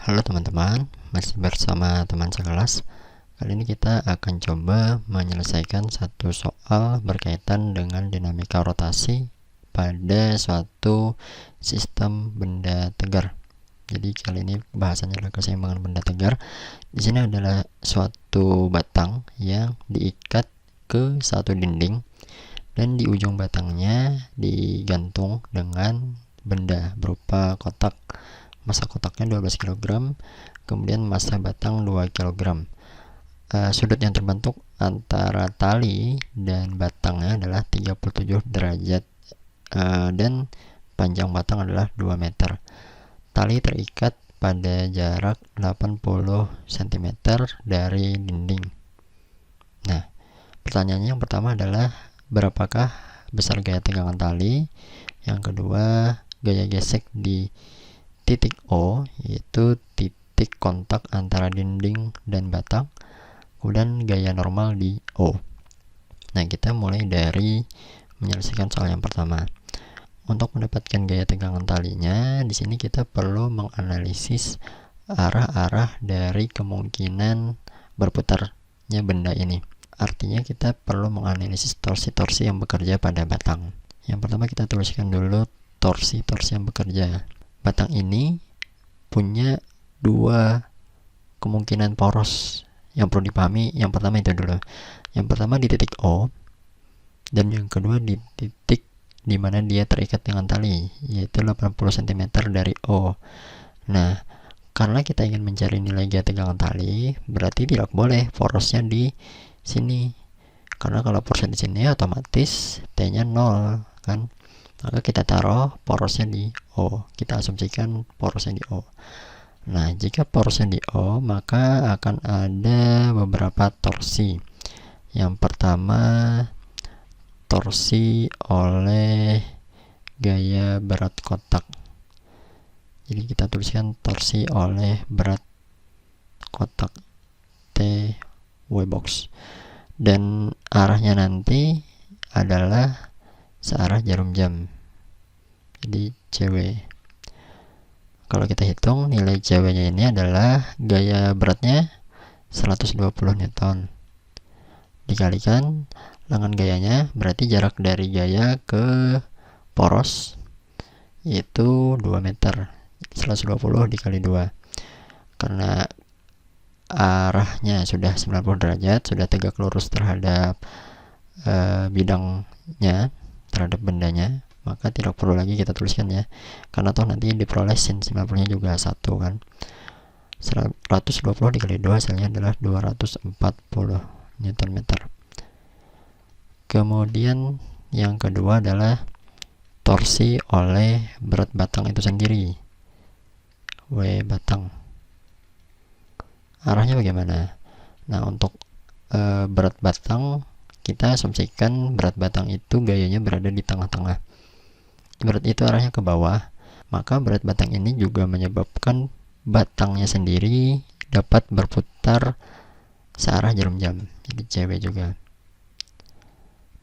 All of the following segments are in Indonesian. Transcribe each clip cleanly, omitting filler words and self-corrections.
Halo teman-teman, masih bersama teman sekelas. Kali ini kita akan coba menyelesaikan satu soal berkaitan dengan dinamika rotasi pada suatu sistem benda tegar. Jadi kali ini bahasanya adalah keseimbangan benda tegar. Di sini adalah suatu batang yang diikat ke satu dinding dan di ujung batangnya digantung dengan benda berupa kotak. Massa kotaknya 12 kg, kemudian massa batang 2 kg. Sudut yang terbentuk antara tali dan batangnya adalah 37 derajat dan panjang batang adalah 2 meter. Tali terikat pada jarak 80 cm dari dinding. Nah, pertanyaannya yang pertama adalah berapakah besar gaya tegangan tali? Yang kedua, gaya gesek di titik O, yaitu titik kontak antara dinding dan batang. Kemudian gaya normal di O. Nah, kita mulai dari menyelesaikan soal yang pertama. Untuk mendapatkan gaya tegangan talinya, di sini kita perlu menganalisis arah-arah dari kemungkinan berputarnya benda ini. Artinya kita perlu menganalisis torsi-torsi yang bekerja pada batang. Yang pertama kita tuliskan dulu torsi-torsi yang bekerja. Batang ini punya dua kemungkinan poros yang perlu dipahami. Yang pertama itu dulu. Yang pertama di titik O, dan yang kedua di titik di mana dia terikat dengan tali, yaitu 80 cm dari O. Nah, karena kita ingin mencari nilai gaya tegangan tali, berarti tidak boleh porosnya di sini. Karena kalau porosnya di sini otomatis T-nya 0, kan? Maka kita taruh porosnya di O. Kita asumsikan porosnya di O. Nah, jika porosnya di O, maka akan ada beberapa torsi. Yang pertama, torsi oleh gaya berat kotak. Jadi kita tuliskan torsi oleh berat kotak T W box. Dan arahnya nanti adalah searah jarum jam, jadi CW. Kalau kita hitung nilai CW nya ini adalah gaya beratnya 120 Newton dikalikan lengan gayanya, berarti jarak dari gaya ke poros yaitu 2 meter. 120 dikali 2, karena arahnya sudah 90 derajat, sudah tegak lurus terhadap bidangnya, terhadap bendanya, maka tidak perlu lagi kita tuliskan ya, karena toh nanti diperoleh sin 90 nya juga 1 kan. 120 dikali 2 hasilnya adalah 240 Newton meter. Kemudian yang kedua adalah torsi oleh berat batang itu sendiri, W batang. Arahnya bagaimana? Nah, untuk berat batang, kita asumsikan berat batang itu gayanya berada di tengah-tengah. Berat itu arahnya ke bawah, maka berat batang ini juga menyebabkan batangnya sendiri dapat berputar searah jarum jam, jadi CW juga.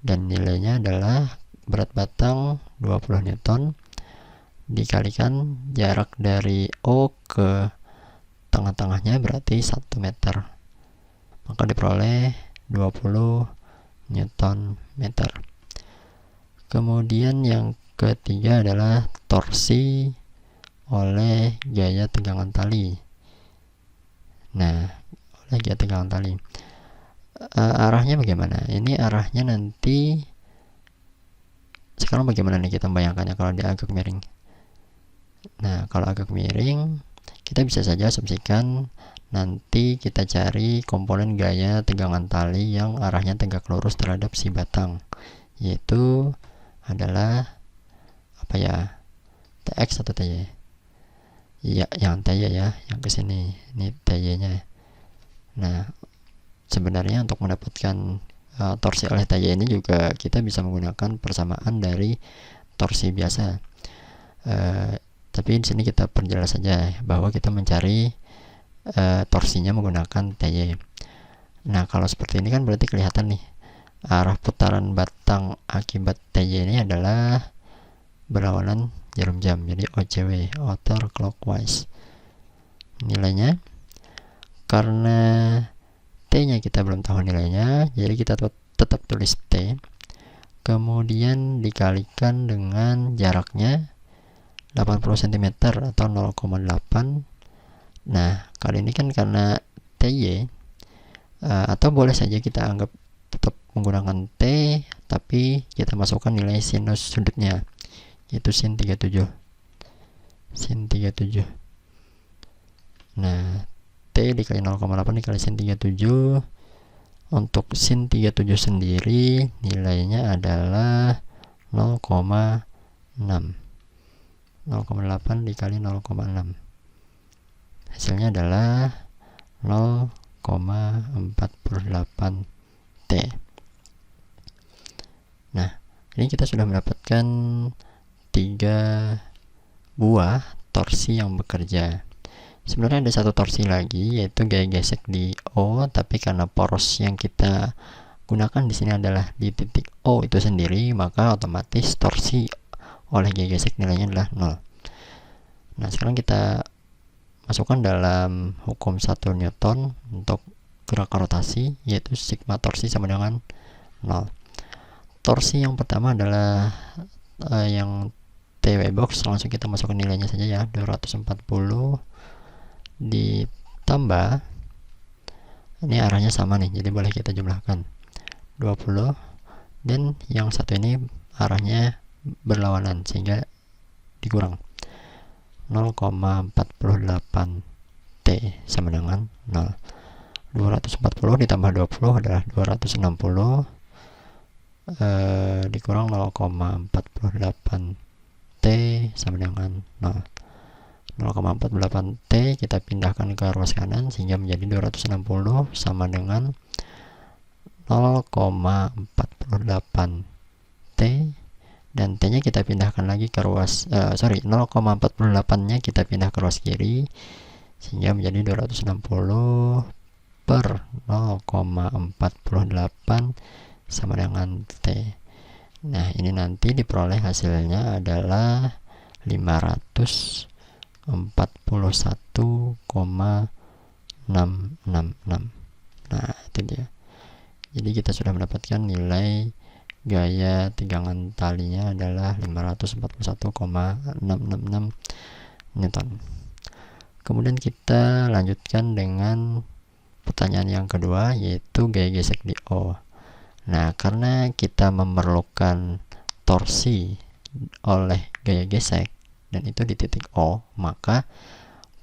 Dan nilainya adalah berat batang 20 Newton dikalikan jarak dari O ke tengah-tengahnya, berarti 1 meter, maka diperoleh 20 Newton meter. Kemudian yang ketiga adalah torsi oleh gaya tegangan tali. Nah, oleh gaya tegangan tali, arahnya bagaimana? Ini arahnya nanti, sekarang bagaimana nih kita membayangkannya kalau dia agak miring? Nah, kalau agak miring, kita bisa saja asumsikan nanti kita cari komponen gaya tegangan tali yang arahnya tegak lurus terhadap si batang, yaitu adalah apa ya, TX atau TY? Ya, yang TY ya, yang kesini, ini TY nya. Nah, sebenarnya untuk mendapatkan torsi oleh TY ini juga kita bisa menggunakan persamaan dari torsi biasa. Tapi di sini kita perjelas saja bahwa kita mencari torsinya menggunakan TY. Nah, kalau seperti ini kan berarti kelihatan nih arah putaran batang akibat TY ini adalah berlawanan jarum jam, jadi OCW, outer clockwise. nilainya. Karena T-nya kita belum tahu nilainya, jadi kita tetap tulis T. Kemudian dikalikan dengan jaraknya 80 cm atau 0,8. Nah, kali ini kan karena TY, atau boleh saja kita anggap tetap menggunakan T, tapi kita masukkan nilai sinus sudutnya, yaitu sin 37. Nah, T dikali 0,8 dikali sin 37. Untuk sin 37 sendiri nilainya adalah 0,6. 0,8 dikali 0,6, hasilnya adalah 0,48 T. Nah, ini kita sudah mendapatkan 3 buah torsi yang bekerja. Sebenarnya ada satu torsi lagi, yaitu gaya gesek di O, tapi karena poros yang kita gunakan di sini adalah di titik O itu sendiri, maka otomatis torsi oleh gaya gesek nilainya adalah 0. Nah, sekarang kita masukkan dalam hukum 1 Newton untuk gerakan rotasi, yaitu sigma torsi sama dengan 0. Torsi yang pertama adalah yang TW box, langsung kita masukkan nilainya saja ya, 240 ditambah, ini arahnya sama nih, jadi boleh kita jumlahkan 20, dan yang satu ini arahnya berlawanan sehingga dikurang 0,48 T sama dengan 0. 240 ditambah 20 adalah 260, dikurang 0,48 T sama dengan 0. 0,48 T kita pindahkan ke ruas kanan sehingga menjadi 260 sama dengan 0,48 T, dan T nya kita pindahkan lagi ke ruas 0,48 nya kita pindah ke ruas kiri sehingga menjadi 260 per 0,48 sama dengan T. Nah, ini nanti diperoleh hasilnya adalah 541,666. Nah, itu dia. Jadi kita sudah mendapatkan nilai gaya tegangan talinya adalah 541,666 Newton. Kemudian kita lanjutkan dengan pertanyaan yang kedua, yaitu gaya gesek di O. Nah, karena kita memerlukan torsi oleh gaya gesek dan itu di titik O, maka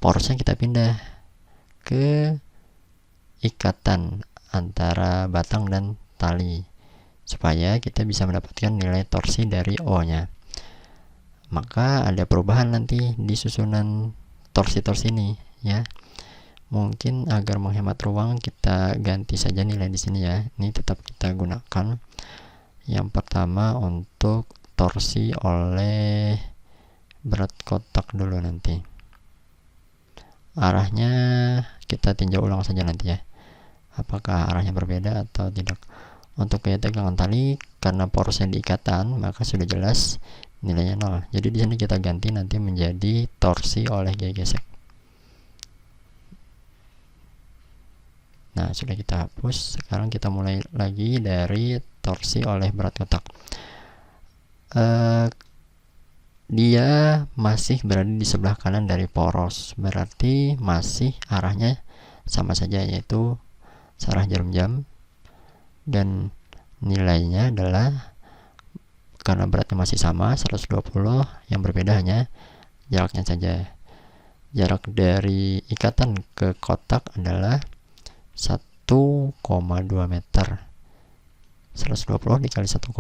porosnya kita pindah ke ikatan antara batang dan tali supaya kita bisa mendapatkan nilai torsi dari O nya. Maka ada perubahan nanti di susunan torsi-torsi ini ya. Mungkin agar menghemat ruang kita ganti saja nilai di sini ya. Ini tetap kita gunakan. Yang pertama untuk torsi oleh berat kotak dulu nanti. Arahnya kita tinjau ulang saja nanti ya. Apakah arahnya berbeda atau tidak. Untuk gaya tegangan tali karena porosnya di ikatan, maka sudah jelas nilainya 0. Jadi di sini kita ganti nanti menjadi torsi oleh gaya gesek. Nah, sudah kita hapus. Sekarang kita mulai lagi dari torsi oleh berat kotak. Dia masih berada di sebelah kanan dari poros, berarti masih arahnya sama saja, yaitu searah jarum jam, dan nilainya adalah karena beratnya masih sama 120, yang berbeda hanya jaraknya saja. Jarak dari ikatan ke kotak adalah 1,2 meter. 120 dikali 1,2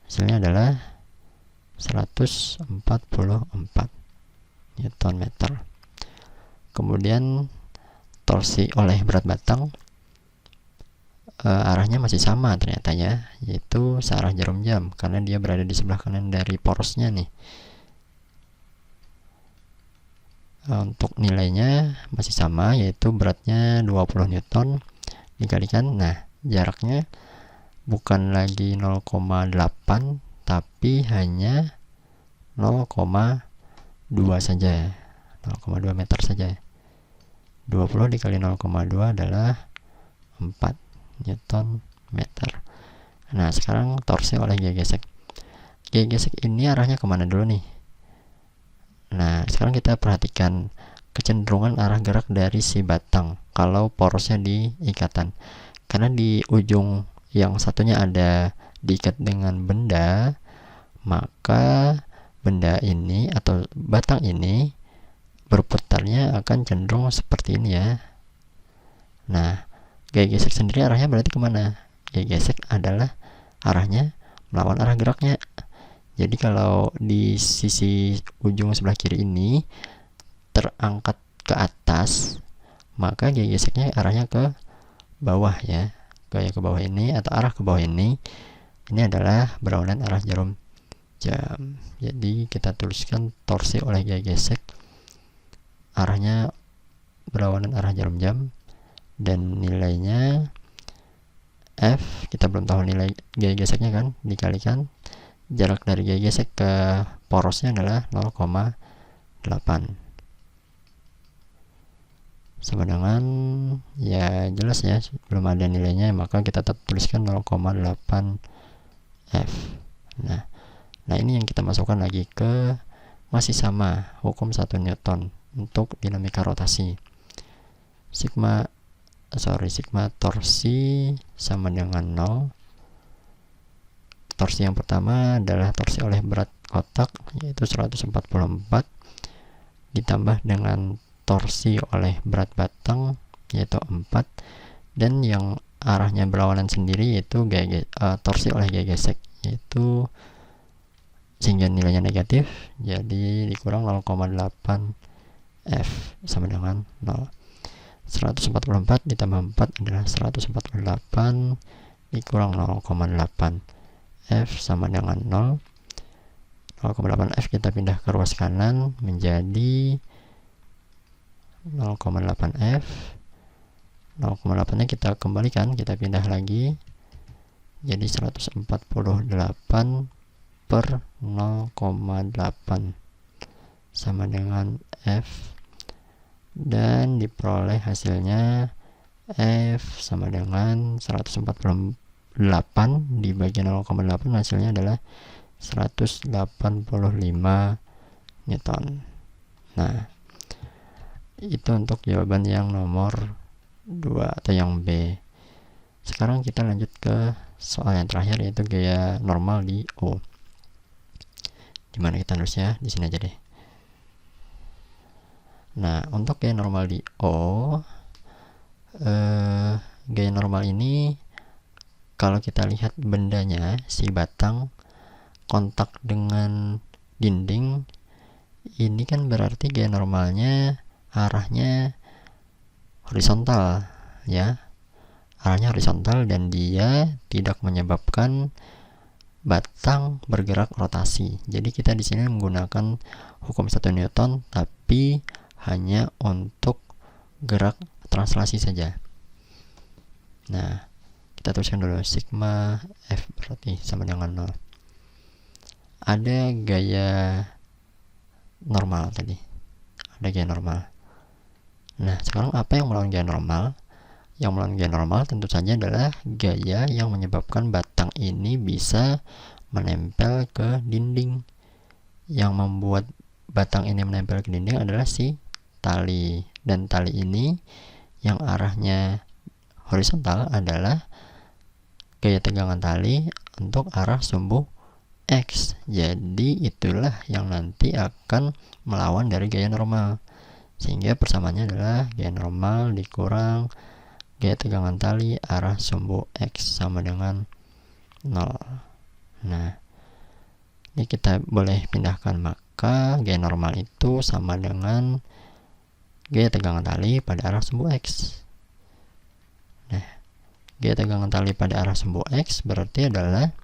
hasilnya adalah 144 Newton meter. Kemudian torsi oleh berat batang, arahnya masih sama ternyata ya, yaitu searah jarum jam karena dia berada di sebelah kanan dari porosnya nih. Untuk nilainya masih sama, yaitu beratnya 20 Newton dikalikan, nah jaraknya bukan lagi 0,8 tapi hanya 0,2 saja, 0,2 meter saja. 20 dikali 0,2 adalah 4 Newton meter. Nah, sekarang torsi oleh gaya gesek. Gaya gesek ini arahnya kemana dulu nih? Nah, sekarang kita perhatikan kecenderungan arah gerak dari si batang kalau porosnya di ikatan. Karena di ujung yang satunya ada diikat dengan benda, maka benda ini atau batang ini berputarnya akan cenderung seperti ini ya. Nah, gaya gesek sendiri arahnya berarti kemana? Gaya gesek adalah arahnya melawan arah geraknya. Jadi kalau di sisi ujung sebelah kiri ini terangkat ke atas, maka gaya geseknya arahnya ke bawah ya. Gaya ke bawah ini atau arah ke bawah ini adalah berlawanan arah jarum jam. Jadi kita tuliskan torsi oleh gaya gesek arahnya berlawanan arah jarum jam, dan nilainya F, kita belum tahu nilai gaya geseknya kan, dikalikan jarak dari gaya gesek ke porosnya adalah 0,8 sama dengan, ya jelas ya, belum ada nilainya, maka kita tetap tuliskan 0,8 F. Nah ini yang kita masukkan lagi ke masih sama hukum 1 Newton untuk dinamika rotasi. Sigma torsi sama dengan 0. Torsi yang pertama adalah torsi oleh berat kotak, yaitu 144, ditambah dengan torsi oleh berat batang, yaitu 4, dan yang arahnya berlawanan sendiri yaitu torsi oleh gaya gesek, yaitu sehingga nilainya negatif, jadi dikurang 0,8 F sama dengan 0. 144 ditambah 4 adalah 148, dikurang 0,8 F sama dengan 0. 0,8 F kita pindah ke ruas kanan menjadi 0,8 F. 0,8 nya kita kembalikan, kita pindah lagi jadi 148 per 0,8 sama dengan F, dan diperoleh hasilnya F sama dengan 148 dibagi 0,8, hasilnya adalah 185 Newton. Nah, itu untuk jawaban yang nomor 2 atau yang B. Sekarang kita lanjut ke soal yang terakhir, yaitu gaya normal di O. Dimana kita nulisnya di sini aja deh. Nah, untuk gaya normal di O, gaya normal ini kalau kita lihat bendanya, si batang kontak dengan dinding, ini kan berarti gaya normalnya arahnya horizontal ya, arahnya horizontal, dan dia tidak menyebabkan batang bergerak rotasi. Jadi kita di sini menggunakan hukum 1 Newton, tapi hanya untuk gerak translasi saja. Nah, kita tuliskan dulu sigma F berarti sama dengan 0. Ada gaya normal tadi, ada gaya normal. Nah, sekarang apa yang melawan gaya normal? Yang melawan gaya normal tentu saja adalah gaya yang menyebabkan batang ini bisa menempel ke dinding. Yang membuat batang ini menempel ke dinding adalah si tali, dan tali ini yang arahnya horizontal adalah gaya tegangan tali untuk arah sumbu X. Jadi itulah yang nanti akan melawan dari gaya normal, sehingga persamaannya adalah gaya normal dikurang gaya tegangan tali arah sumbu X sama dengan 0. Nah, ini kita boleh pindahkan, maka gaya normal itu sama dengan gaya tegangan tali pada arah sumbu X. Nah, gaya tegangan tali pada arah sumbu X berarti adalah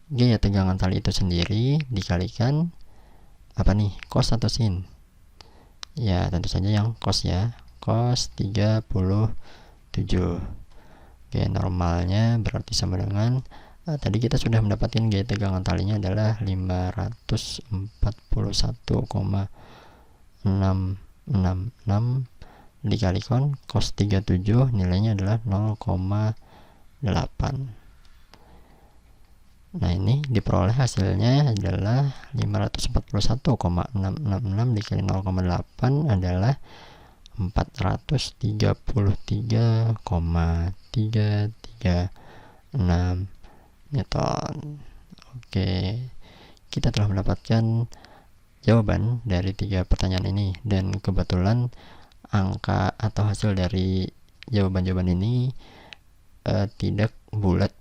gaya tegangan tali itu sendiri dikalikan apa nih, cos atau sin? Ya, tentu saja yang cos ya, cos 37. Gaya normalnya berarti sama dengan tadi kita sudah mendapatkan gaya tegangan talinya adalah 541,6 66 dikalikan cos 37 nilainya adalah 0,8. Nah, ini diperoleh hasilnya adalah 541,666 dikali 0,8 adalah 433,336 Newton. Oke, kita telah mendapatkan jawaban dari 3 pertanyaan ini, dan kebetulan angka atau hasil dari jawaban-jawaban ini tidak bulat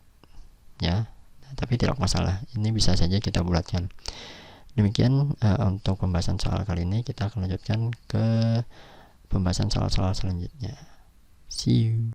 ya, tapi tidak masalah, ini bisa saja kita bulatkan. Demikian untuk pembahasan soal kali ini. Kita akan lanjutkan ke pembahasan soal-soal selanjutnya. See you.